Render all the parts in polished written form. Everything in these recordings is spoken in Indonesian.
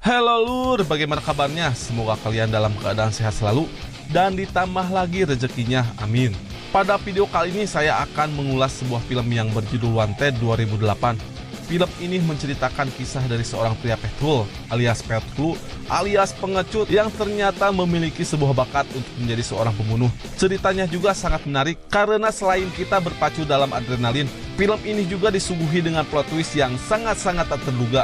Halo Lur, bagaimana kabarnya? Semoga kalian dalam keadaan sehat selalu dan ditambah lagi rezekinya, amin. Pada video kali ini saya akan mengulas sebuah film yang berjudul Wanted 2008. Film ini menceritakan kisah dari seorang pria petrol alias petrol alias pengecut yang ternyata memiliki sebuah bakat untuk menjadi seorang pembunuh. Ceritanya juga sangat menarik karena selain kita berpacu dalam adrenalin, film ini juga disuguhi dengan plot twist yang sangat-sangat tak terduga.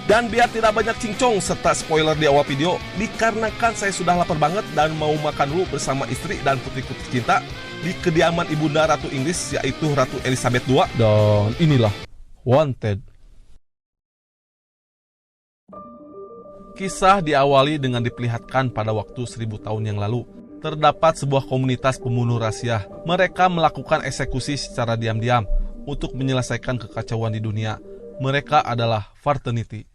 Dan biar tidak banyak cincong serta spoiler di awal video, dikarenakan saya sudah lapar banget dan mau makan dulu bersama istri dan putri-putri tercinta di kediaman ibunda Ratu Inggris, yaitu Ratu Elizabeth II. Dan inilah Wanted. Kisah diawali dengan diperlihatkan pada waktu 1000 tahun yang lalu. Terdapat sebuah komunitas pembunuh rahasia. Mereka melakukan eksekusi secara diam-diam untuk menyelesaikan kekacauan di dunia. Mereka adalah Fraternity.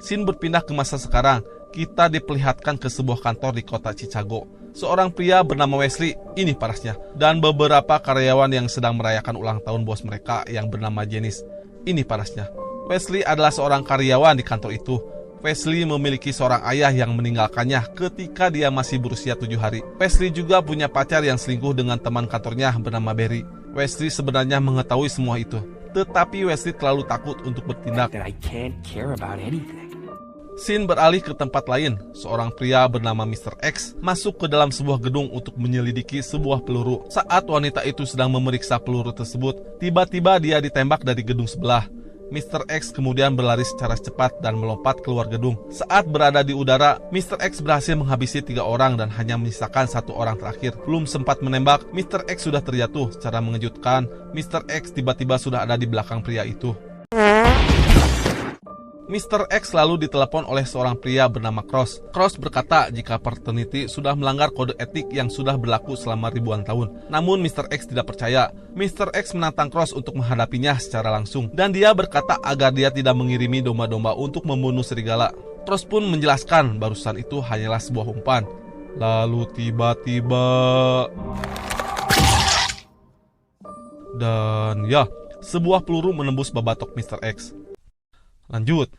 Scene berpindah ke masa sekarang. Kita diperlihatkan ke sebuah kantor di kota Chicago. Seorang pria bernama Wesley, ini parasnya, dan beberapa karyawan yang sedang merayakan ulang tahun bos mereka yang bernama Janice. Ini parasnya. Wesley adalah seorang karyawan di kantor itu. Wesley memiliki seorang ayah yang meninggalkannya ketika dia masih berusia 7 hari. Wesley juga punya pacar yang selingkuh dengan teman kantornya bernama Barry. Wesley sebenarnya mengetahui semua itu, tetapi Wesley terlalu takut untuk bertindak. Scene beralih ke tempat lain. Seorang pria bernama Mr. X masuk ke dalam sebuah gedung untuk menyelidiki sebuah peluru. Saat wanita itu sedang memeriksa peluru tersebut, tiba-tiba dia ditembak dari gedung sebelah. Mr. X kemudian berlari secara cepat dan melompat keluar gedung. Saat berada di udara, Mr. X berhasil menghabisi 3 orang dan hanya menyisakan 1 orang terakhir. Belum sempat menembak, Mr. X sudah terjatuh. Secara mengejutkan, Mr. X tiba-tiba sudah ada di belakang pria itu. Mr. X lalu ditelepon oleh seorang pria bernama Cross. Cross berkata jika Fraternity sudah melanggar kode etik yang sudah berlaku selama ribuan tahun. Namun Mr. X tidak percaya. Mr. X menantang Cross untuk menghadapinya secara langsung. Dan dia berkata agar dia tidak mengirimi domba-domba untuk membunuh serigala. Cross pun menjelaskan barusan itu hanyalah sebuah umpan. Lalu tiba-tiba... Dan ya, sebuah peluru menembus babatok Mr. X. Lanjut.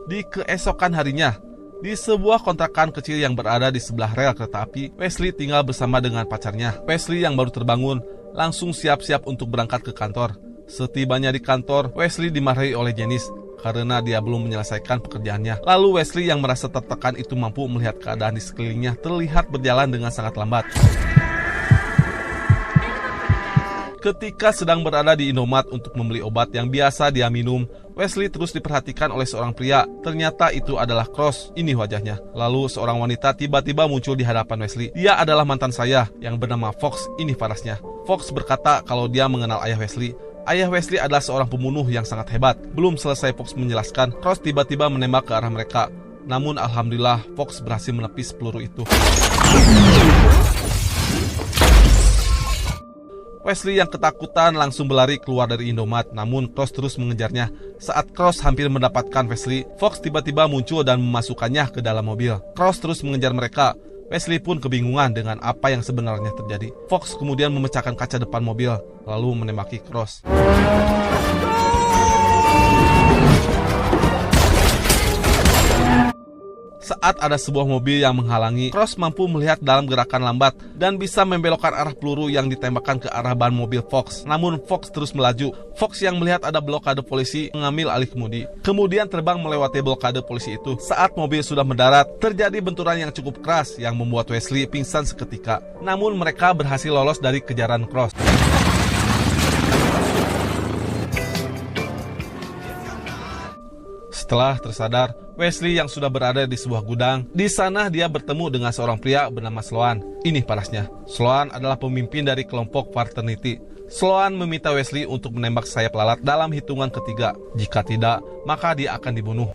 Di keesokan harinya, di sebuah kontrakan kecil yang berada di sebelah rel kereta api, Wesley tinggal bersama dengan pacarnya. Wesley yang baru terbangun langsung siap-siap untuk berangkat ke kantor. Setibanya di kantor, Wesley dimarahi oleh Janice karena dia belum menyelesaikan pekerjaannya. Lalu Wesley yang merasa tertekan itu mampu melihat keadaan di sekelilingnya terlihat berjalan dengan sangat lambat. Ketika sedang berada di Indomaret untuk membeli obat yang biasa dia minum, Wesley terus diperhatikan oleh seorang pria. Ternyata itu adalah Cross. Ini wajahnya. Lalu seorang wanita tiba-tiba muncul di hadapan Wesley. Dia adalah mantan saya yang bernama Fox. Ini parasnya. Fox berkata kalau dia mengenal ayah Wesley. Ayah Wesley adalah seorang pembunuh yang sangat hebat. Belum selesai Fox menjelaskan, Cross tiba-tiba menembak ke arah mereka. Namun alhamdulillah Fox berhasil menepis peluru itu. Wesley yang ketakutan langsung berlari keluar dari Indomaret, namun Cross terus mengejarnya. Saat Cross hampir mendapatkan Wesley, Fox tiba-tiba muncul dan memasukkannya ke dalam mobil. Cross terus mengejar mereka. Wesley pun kebingungan dengan apa yang sebenarnya terjadi. Fox kemudian memecahkan kaca depan mobil, lalu menembaki Cross. Saat ada sebuah mobil yang menghalangi, Cross mampu melihat dalam gerakan lambat dan bisa membelokkan arah peluru yang ditembakkan ke arah ban mobil Fox. Namun Fox terus melaju. Fox yang melihat ada blokade polisi mengambil alih kemudi. Kemudian terbang melewati blokade polisi itu. Saat mobil sudah mendarat, terjadi benturan yang cukup keras yang membuat Wesley pingsan seketika. Namun mereka berhasil lolos dari kejaran Cross. Setelah tersadar, Wesley yang sudah berada di sebuah gudang. Di sana dia bertemu dengan seorang pria bernama Sloan. Ini parasnya. Sloan adalah pemimpin dari kelompok Fraternity. Sloan meminta Wesley untuk menembak sayap lalat dalam hitungan ketiga. Jika tidak, maka dia akan dibunuh.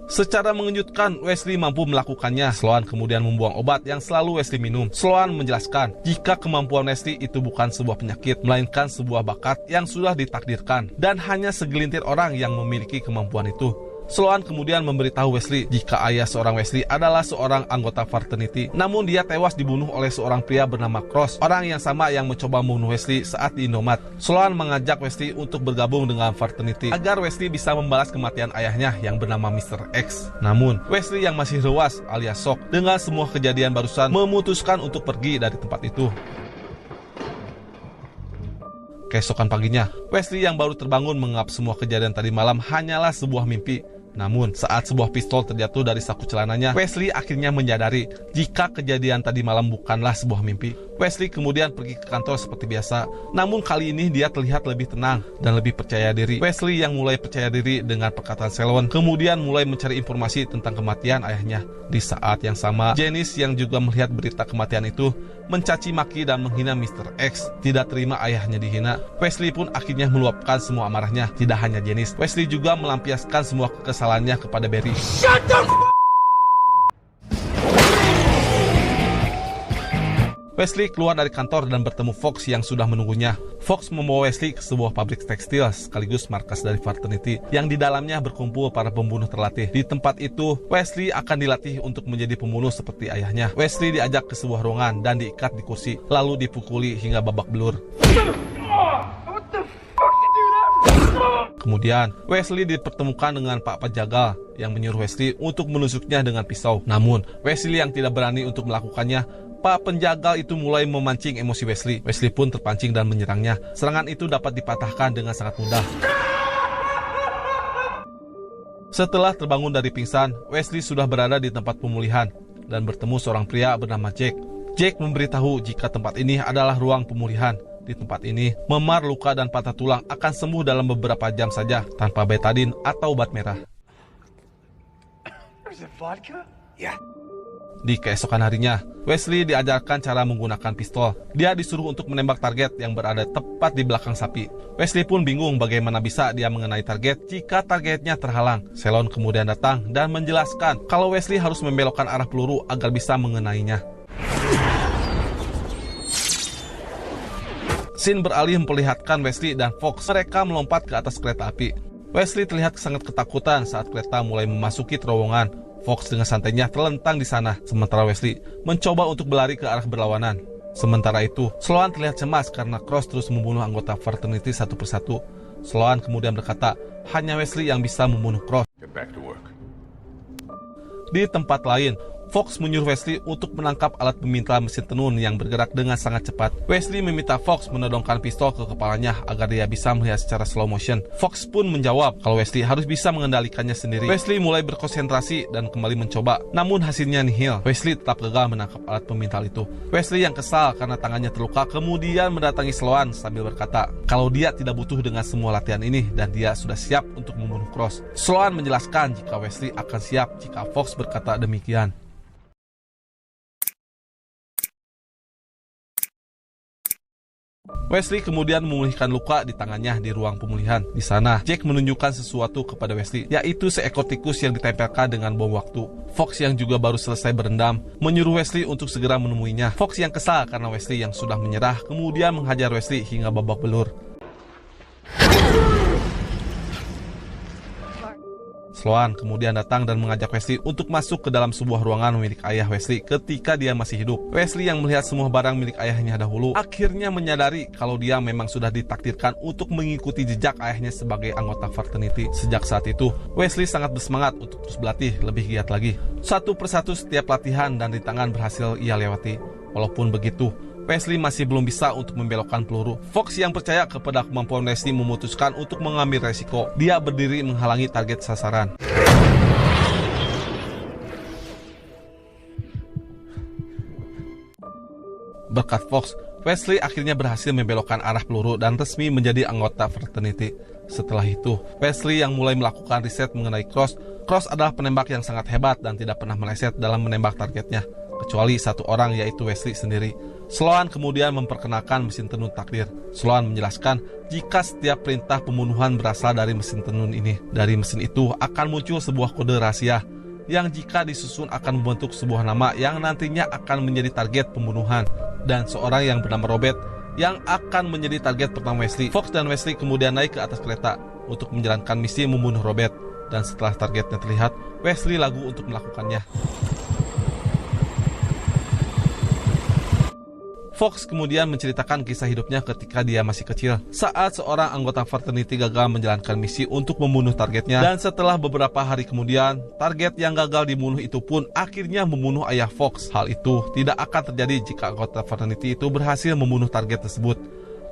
Secara mengejutkan, Wesley mampu melakukannya. Sloan kemudian membuang obat yang selalu Wesley minum. Sloan menjelaskan jika kemampuan Wesley itu bukan sebuah penyakit, melainkan sebuah bakat yang sudah ditakdirkan, dan hanya segelintir orang yang memiliki kemampuan itu. Sloan kemudian memberitahu Wesley jika ayah seorang Wesley adalah seorang anggota fraternity. Namun dia tewas dibunuh oleh seorang pria bernama Cross, orang yang sama yang mencoba membunuh Wesley saat di Indomat. Sloan mengajak Wesley untuk bergabung dengan fraternity agar Wesley bisa membalas kematian ayahnya yang bernama Mr. X. Namun, Wesley yang masih lewas alias shock dengan semua kejadian barusan memutuskan untuk pergi dari tempat itu. Keesokan paginya, Wesley yang baru terbangun menganggap semua kejadian tadi malam hanyalah sebuah mimpi. Namun, saat sebuah pistol terjatuh dari saku celananya, Wesley akhirnya menyadari jika kejadian tadi malam bukanlah sebuah mimpi. Wesley kemudian pergi ke kantor seperti biasa, namun kali ini dia terlihat lebih tenang dan lebih percaya diri. Wesley yang mulai percaya diri dengan perkataan Sloan kemudian mulai mencari informasi tentang kematian ayahnya. Di saat yang sama, Janice yang juga melihat berita kematian itu mencaci maki dan menghina Mr. X. Tidak terima ayahnya dihina, Wesley pun akhirnya meluapkan semua amarahnya. Tidak hanya Janice, Wesley juga melampiaskan semua kekesalannya kepada Barry. Shut the Wesley keluar dari kantor dan bertemu Fox yang sudah menunggunya. Fox membawa Wesley ke sebuah pabrik tekstil sekaligus markas dari fraternity yang di dalamnya berkumpul para pembunuh terlatih. Di tempat itu, Wesley akan dilatih untuk menjadi pembunuh seperti ayahnya. Wesley diajak ke sebuah ruangan dan diikat di kursi, lalu dipukuli hingga babak belur. Kemudian, Wesley dipertemukan dengan Pak Penjagal yang menyuruh Wesley untuk menusuknya dengan pisau. Namun, Wesley yang tidak berani untuk melakukannya, Pak Penjagal itu mulai memancing emosi Wesley. Wesley pun terpancing dan menyerangnya. Serangan itu dapat dipatahkan dengan sangat mudah. Setelah terbangun dari pingsan, Wesley sudah berada di tempat pemulihan dan bertemu seorang pria bernama Jack. Jack memberitahu jika tempat ini adalah ruang pemulihan. Di tempat ini, memar, luka, dan patah tulang akan sembuh dalam beberapa jam saja tanpa betadine atau obat merah. Di keesokan harinya, Wesley diajarkan cara menggunakan pistol. Dia disuruh untuk menembak target yang berada tepat di belakang sapi. Wesley pun bingung bagaimana bisa dia mengenai target jika targetnya terhalang. Sloan kemudian datang dan menjelaskan kalau Wesley harus membelokkan arah peluru agar bisa mengenainya. Scene beralih memperlihatkan Wesley dan Fox. Mereka melompat ke atas kereta api. Wesley terlihat sangat ketakutan saat kereta mulai memasuki terowongan. Fox dengan santainya terlentang di sana, sementara Wesley mencoba untuk berlari ke arah berlawanan. Sementara itu, Sloan terlihat cemas karena Cross terus membunuh anggota fraternity satu persatu. Sloan kemudian berkata, hanya Wesley yang bisa membunuh Cross. Di tempat lain, Fox menyuruh Wesley untuk menangkap alat pemintal mesin tenun yang bergerak dengan sangat cepat. Wesley meminta Fox menodongkan pistol ke kepalanya agar dia bisa melihat secara slow motion. Fox pun menjawab kalau Wesley harus bisa mengendalikannya sendiri. Wesley mulai berkonsentrasi dan kembali mencoba, namun hasilnya nihil. Wesley tetap gagal menangkap alat pemintal itu. Wesley yang kesal karena tangannya terluka kemudian mendatangi Sloan sambil berkata kalau dia tidak butuh dengan semua latihan ini dan dia sudah siap untuk membunuh Cross. Sloan menjelaskan jika Wesley akan siap jika Fox berkata demikian. Wesley kemudian memulihkan luka di tangannya di ruang pemulihan. Di sana, Jack menunjukkan sesuatu kepada Wesley, yaitu seekor tikus yang ditempelkan dengan bom waktu. Fox yang juga baru selesai berendam, menyuruh Wesley untuk segera menemuinya. Fox yang kesal karena Wesley yang sudah menyerah, kemudian menghajar Wesley hingga babak belur. Sloan kemudian datang dan mengajak Wesley untuk masuk ke dalam sebuah ruangan milik ayah Wesley ketika dia masih hidup. Wesley yang melihat semua barang milik ayahnya dahulu akhirnya menyadari kalau dia memang sudah ditakdirkan untuk mengikuti jejak ayahnya sebagai anggota fraternity. Sejak saat itu, Wesley sangat bersemangat untuk terus berlatih lebih giat lagi. Satu persatu setiap latihan dan rintangan berhasil ia lewati. Walaupun begitu, Wesley masih belum bisa untuk membelokkan peluru. Fox yang percaya kepada kemampuan Wesley memutuskan untuk mengambil resiko. Dia berdiri menghalangi target sasaran. Berkat Fox, Wesley akhirnya berhasil membelokkan arah peluru dan resmi menjadi anggota fraternity. Setelah itu, Wesley yang mulai melakukan riset mengenai Cross. Cross adalah penembak yang sangat hebat dan tidak pernah meleset dalam menembak targetnya, kecuali satu orang, yaitu Wesley sendiri. Sloan kemudian memperkenalkan mesin tenun takdir. Sloan menjelaskan jika setiap perintah pembunuhan berasal dari mesin tenun ini. Dari mesin itu akan muncul sebuah kode rahasia yang jika disusun akan membentuk sebuah nama yang nantinya akan menjadi target pembunuhan. Dan seorang yang bernama Robert yang akan menjadi target pertama Wesley. Fox dan Wesley kemudian naik ke atas kereta untuk menjalankan misi membunuh Robert. dan setelah targetnya terlihat, Wesley ragu untuk melakukannya. Fox kemudian menceritakan kisah hidupnya ketika dia masih kecil, saat seorang anggota fraternity gagal menjalankan misi untuk membunuh targetnya, dan setelah beberapa hari kemudian, target yang gagal dibunuh itu pun akhirnya membunuh ayah Fox. Hal itu tidak akan terjadi jika anggota fraternity itu berhasil membunuh target tersebut.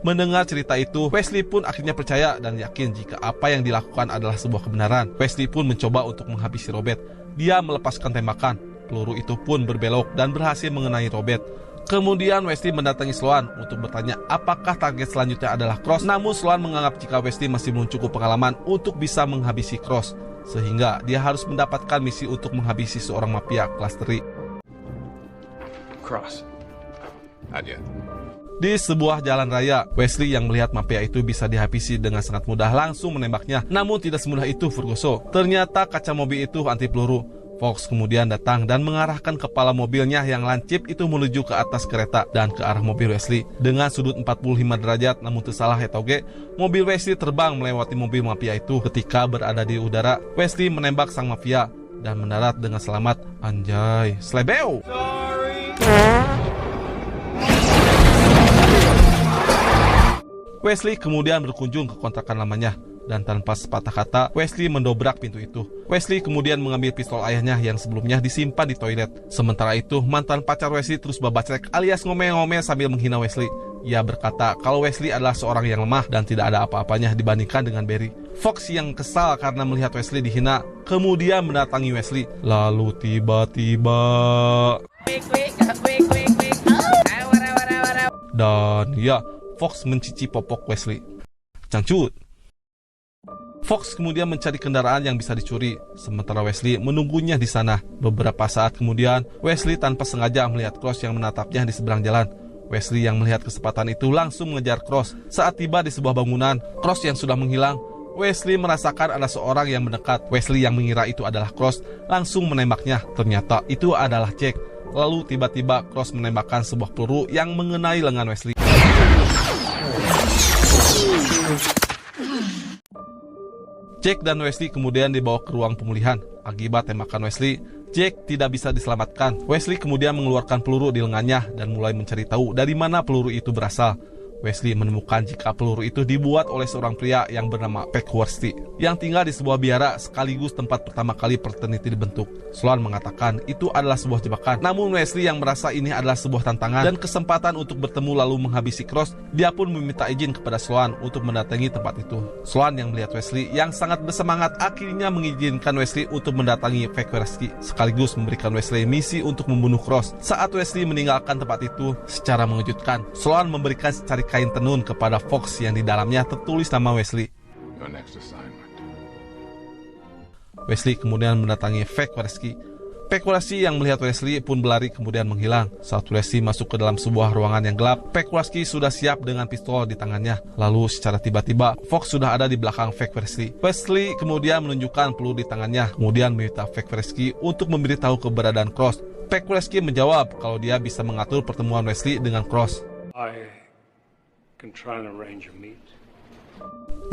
Mendengar cerita itu, Wesley pun akhirnya percaya dan yakin jika apa yang dilakukan adalah sebuah kebenaran. Wesley pun mencoba untuk menghabisi Robert. Dia melepaskan tembakan. Peluru itu pun berbelok dan berhasil mengenai Robert. Kemudian Wesley mendatangi Sloan untuk bertanya apakah target selanjutnya adalah Cross. Namun Sloan menganggap jika Wesley masih belum cukup pengalaman untuk bisa menghabisi Cross, sehingga dia harus mendapatkan misi untuk menghabisi seorang mafia kelas 3. Cross. Not yet. Di sebuah jalan raya, Wesley yang melihat mafia itu bisa dihabisi dengan sangat mudah langsung menembaknya. Namun tidak semudah itu Ferguson. Ternyata kaca mobil itu anti peluru. Fox kemudian datang dan mengarahkan kepala mobilnya yang lancip itu menuju ke atas kereta dan ke arah mobil Wesley. Dengan sudut 45 derajat namun tersalah etoge, mobil Wesley terbang melewati mobil mafia itu. Ketika berada di udara, Wesley menembak sang mafia dan mendarat dengan selamat. Anjay, slebeo! Wesley kemudian berkunjung ke kontrakan lamanya. Dan tanpa sepatah kata, Wesley mendobrak pintu itu. Wesley kemudian mengambil pistol ayahnya yang sebelumnya disimpan di toilet. Sementara itu, mantan pacar Wesley terus babacrek alias ngomel-ngomel sambil menghina Wesley. Ia berkata kalau Wesley adalah seorang yang lemah dan tidak ada apa-apanya dibandingkan dengan Barry. Fox yang kesal karena melihat Wesley dihina, kemudian mendatangi Wesley. Lalu tiba-tiba... Dan ya, Fox mencici popok Wesley. Cangcut. Fox kemudian mencari kendaraan yang bisa dicuri, sementara Wesley menunggunya di sana. Beberapa saat kemudian, Wesley tanpa sengaja melihat Cross yang menatapnya di seberang jalan. Wesley yang melihat kesempatan itu langsung mengejar Cross. Saat tiba di sebuah bangunan, Cross yang sudah menghilang, Wesley merasakan ada seorang yang mendekat. Wesley yang mengira itu adalah Cross langsung menembaknya. Ternyata itu adalah Jack. Lalu tiba-tiba Cross menembakkan sebuah peluru yang mengenai lengan Wesley. Jack dan Wesley kemudian dibawa ke ruang pemulihan. Akibat tembakan Wesley, Jack tidak bisa diselamatkan. Wesley kemudian mengeluarkan peluru di lengannya dan mulai mencari tahu dari mana peluru itu berasal. Wesley menemukan jika peluru itu dibuat oleh seorang pria yang bernama Peckworthy yang tinggal di sebuah biara sekaligus tempat pertama kali fraternity dibentuk. Sloan mengatakan itu adalah sebuah jebakan. Namun Wesley yang merasa ini adalah sebuah tantangan dan kesempatan untuk bertemu lalu menghabisi Cross, dia pun meminta izin kepada Sloan untuk mendatangi tempat itu. Sloan yang melihat Wesley yang sangat bersemangat akhirnya mengizinkan Wesley untuk mendatangi Peckworthy sekaligus memberikan Wesley misi untuk membunuh Cross. Saat Wesley meninggalkan tempat itu, secara mengejutkan, Sloan memberikan secari kain tenun kepada Fox yang di dalamnya tertulis nama Wesley. Your next assignment. Wesley kemudian mendatangi Peckworthy. Peckworthy yang melihat Wesley pun berlari kemudian menghilang. Saat Wesley masuk ke dalam sebuah ruangan yang gelap, Peckworthy sudah siap dengan pistol di tangannya. Lalu secara tiba-tiba, Fox sudah ada di belakang Peckworthy. Wesley kemudian menunjukkan peluru di tangannya, kemudian meminta Peckworthy untuk memberitahu keberadaan Cross. Peckworthy menjawab kalau dia bisa mengatur pertemuan Wesley dengan Cross. Can try and arrange a meet.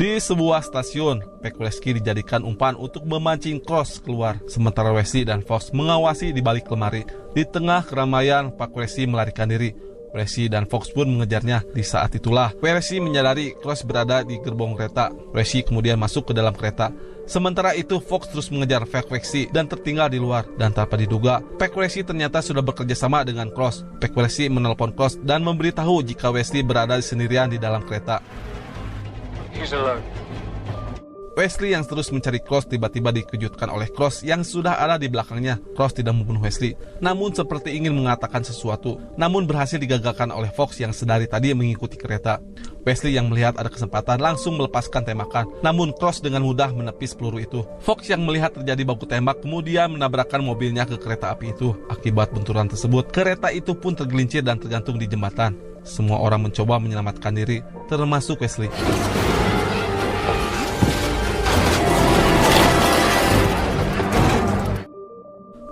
Di sebuah stasiun, Peckworthy dijadikan umpan untuk memancing Cross keluar, sementara Wesley dan Fox mengawasi di balik lemari. Di tengah keramaian, Peckworthy melarikan diri. Wesley dan Fox pun mengejarnya. Di saat itulah, Wesley menyadari Cross berada di gerbong kereta. Wesley kemudian masuk ke dalam kereta. Sementara itu, Fox terus mengejar Peckworthy dan tertinggal di luar. Dan tanpa diduga, Peckworthy ternyata sudah bekerja sama dengan Cross. Peckworthy menelpon Cross dan memberitahu jika Wesley berada sendirian di dalam kereta. He's alone. Wesley yang terus mencari Cross tiba-tiba dikejutkan oleh Cross yang sudah ada di belakangnya. Cross tidak membunuh Wesley, namun seperti ingin mengatakan sesuatu, namun berhasil digagalkan oleh Fox yang sedari tadi mengikuti kereta. Wesley yang melihat ada kesempatan langsung melepaskan tembakan, namun Cross dengan mudah menepis peluru itu. Fox yang melihat terjadi baku tembak kemudian menabrakkan mobilnya ke kereta api itu. Akibat benturan tersebut, kereta itu pun tergelincir dan tergantung di jembatan. Semua orang mencoba menyelamatkan diri, termasuk Wesley.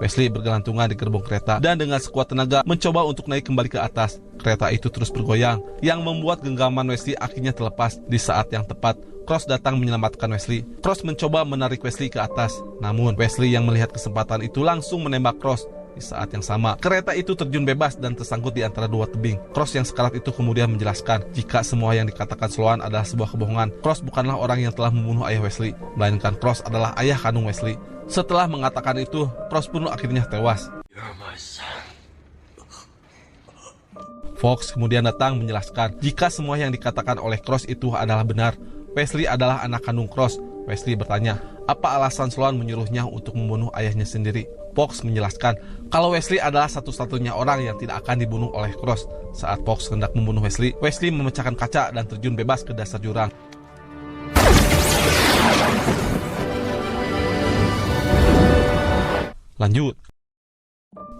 Wesley bergelantungan di gerbong kereta dan dengan sekuat tenaga mencoba untuk naik kembali ke atas. Kereta itu terus bergoyang, yang membuat genggaman Wesley akhirnya terlepas. Di saat yang tepat, Cross datang menyelamatkan Wesley. Cross mencoba menarik Wesley ke atas, namun Wesley yang melihat kesempatan itu langsung menembak Cross. Di saat yang sama, kereta itu terjun bebas dan tersangkut di antara dua tebing. Cross yang sekarat itu kemudian menjelaskan jika semua yang dikatakan Sloan adalah sebuah kebohongan. Cross bukanlah orang yang telah membunuh ayah Wesley, melainkan Cross adalah ayah kandung Wesley. Setelah mengatakan itu, Cross pun akhirnya tewas. Fox kemudian datang menjelaskan jika semua yang dikatakan oleh Cross itu adalah benar. Wesley adalah anak kandung Cross. Wesley bertanya, apa alasan Sloan menyuruhnya untuk membunuh ayahnya sendiri? Fox menjelaskan kalau Wesley adalah satu-satunya orang yang tidak akan dibunuh oleh Cross. Saat Fox hendak membunuh Wesley, Wesley memecahkan kaca dan terjun bebas ke dasar jurang. Lanjut,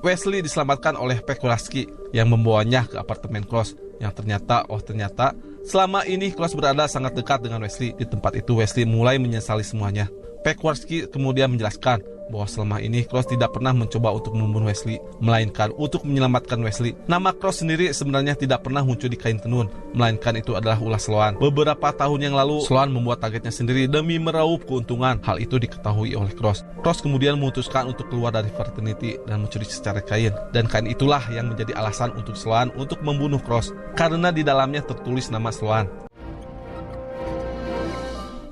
Wesley diselamatkan oleh Pekulski yang membawanya ke apartemen Cross. Yang ternyata selama ini Cross berada sangat dekat dengan Wesley. Di tempat itu Wesley mulai menyesali semuanya. Pekulski kemudian menjelaskan bahwa selama ini Cross tidak pernah mencoba untuk membunuh Wesley, melainkan untuk menyelamatkan Wesley. Nama Cross sendiri sebenarnya tidak pernah muncul di kain tenun, melainkan itu adalah ulah Sloan. Beberapa tahun yang lalu, Sloan membuat targetnya sendiri demi meraup keuntungan. Hal itu diketahui oleh Cross. Cross kemudian memutuskan untuk keluar dari fraternity dan mencuri secari kain. Dan kain itulah yang menjadi alasan untuk Sloan untuk membunuh Cross, karena di dalamnya tertulis nama Sloan.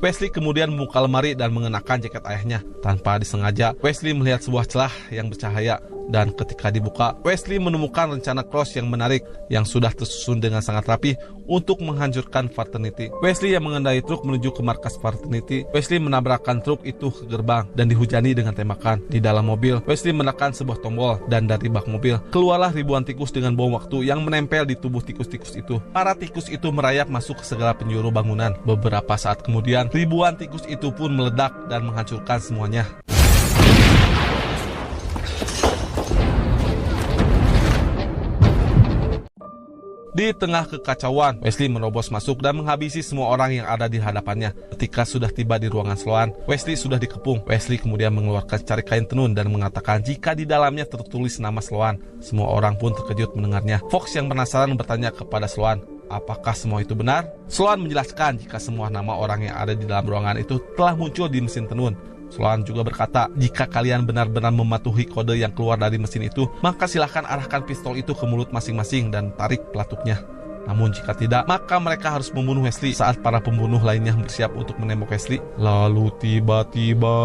Wesley kemudian membuka lemari dan mengenakan jaket ayahnya. Tanpa disengaja, Wesley melihat sebuah celah yang bercahaya. Dan ketika dibuka, Wesley menemukan rencana Cross yang menarik, yang sudah tersusun dengan sangat rapi untuk menghancurkan fraternity. Wesley yang mengendarai truk menuju ke markas fraternity. Wesley menabrakkan truk itu ke gerbang dan dihujani dengan tembakan. Di dalam mobil, Wesley menekan sebuah tombol dan dari bak mobil keluarlah ribuan tikus dengan bom waktu yang menempel di tubuh tikus-tikus itu. Para tikus itu merayap masuk ke segala penjuru bangunan. Beberapa saat kemudian, ribuan tikus itu pun meledak dan menghancurkan semuanya. Di tengah kekacauan, Wesley menerobos masuk dan menghabisi semua orang yang ada di hadapannya. Ketika sudah tiba di ruangan Sloan, Wesley sudah dikepung. Wesley kemudian mengeluarkan secari kain tenun dan mengatakan jika di dalamnya tertulis nama Sloan. Semua orang pun terkejut mendengarnya. Fox yang penasaran bertanya kepada Sloan, apakah semua itu benar? Sloan menjelaskan jika semua nama orang yang ada di dalam ruangan itu telah muncul di mesin tenun. Sloan juga berkata, jika kalian benar-benar mematuhi kode yang keluar dari mesin itu, maka silahkan arahkan pistol itu ke mulut masing-masing dan tarik pelatuknya. Namun jika tidak, maka mereka harus membunuh Wesley saat para pembunuh lainnya bersiap untuk menembak Wesley. Lalu tiba-tiba...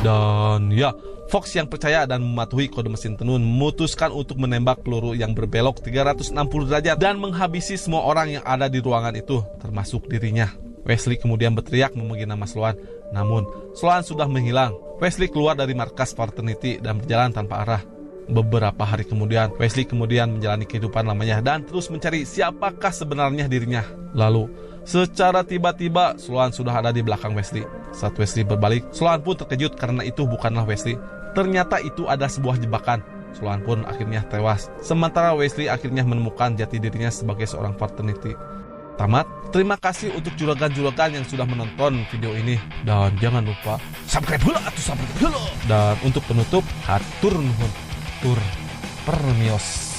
Dan ya, Fox yang percaya dan mematuhi kode mesin tenun memutuskan untuk menembak peluru yang berbelok 360 derajat dan menghabisi semua orang yang ada di ruangan itu, termasuk dirinya. Wesley kemudian berteriak memanggil nama Sloan, namun Sloan sudah menghilang. Wesley keluar dari markas fraternity dan berjalan tanpa arah. Beberapa hari kemudian, Wesley kemudian menjalani kehidupan lamanya dan terus mencari siapakah sebenarnya dirinya. Lalu, secara tiba-tiba, Sloan sudah ada di belakang Wesley. Saat Wesley berbalik, Sloan pun terkejut karena itu bukanlah Wesley. Ternyata itu ada sebuah jebakan. Sloan pun akhirnya tewas. Sementara Wesley akhirnya menemukan jati dirinya sebagai seorang fraternity. Tamat. Terima kasih untuk juragan-juragan yang sudah menonton video ini. Dan jangan lupa subscribe dulu. Dan untuk penutup, hatur nuhun. Tur permios.